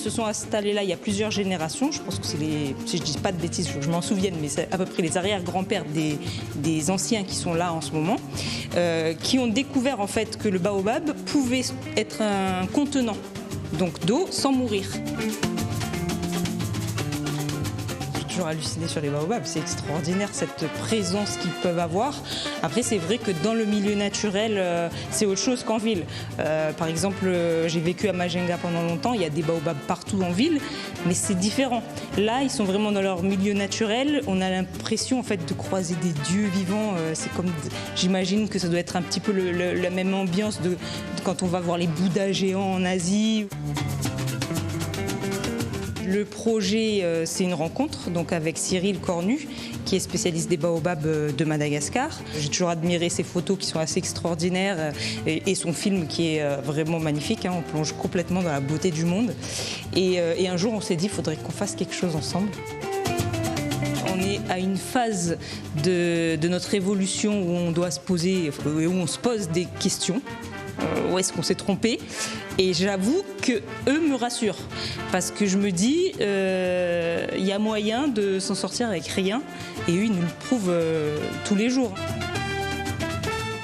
se sont installés là il y a plusieurs générations. Je pense que c'est les, si je dis pas de bêtises, je m'en souvienne, mais c'est à peu près les arrière-grands-pères des anciens qui sont là en ce moment, qui ont découvert en fait que le baobab pouvait être un contenant donc d'eau sans mourir. Toujours halluciné sur les baobabs, c'est extraordinaire cette présence qu'ils peuvent avoir. Après c'est vrai que dans le milieu naturel c'est autre chose qu'en ville. Par exemple j'ai vécu à Majinga pendant longtemps, il y a des baobabs partout en ville, mais c'est différent. Là ils sont vraiment dans leur milieu naturel, on a l'impression en fait de croiser des dieux vivants. C'est comme, j'imagine que ça doit être un petit peu la même ambiance de quand on va voir les bouddhas géants en Asie. Le projet, c'est une rencontre donc avec Cyril Cornu, qui est spécialiste des baobabs de Madagascar. J'ai toujours admiré ses photos qui sont assez extraordinaires et son film qui est vraiment magnifique. On plonge complètement dans la beauté du monde. Et un jour, on s'est dit qu'il faudrait qu'on fasse quelque chose ensemble. On est à une phase de notre évolution où on doit se poser, où on se pose des questions. Où est-ce qu'on s'est trompé? Et j'avoue que eux me rassurent parce que je me dis il y a moyen de s'en sortir avec rien et eux ils nous le prouvent tous les jours.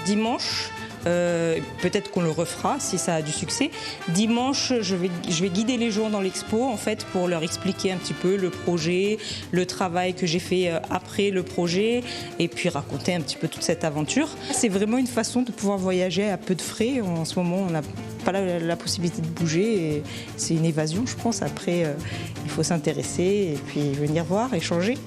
Dimanche, peut-être qu'on le refera si ça a du succès. Dimanche, je vais guider les gens dans l'expo en fait pour leur expliquer un petit peu le projet, le travail que j'ai fait après le projet et puis raconter un petit peu toute cette aventure. C'est vraiment une façon de pouvoir voyager à peu de frais. En ce moment, on n'a pas la possibilité de bouger et c'est une évasion, je pense. Après, il faut s'intéresser et puis venir voir, échanger.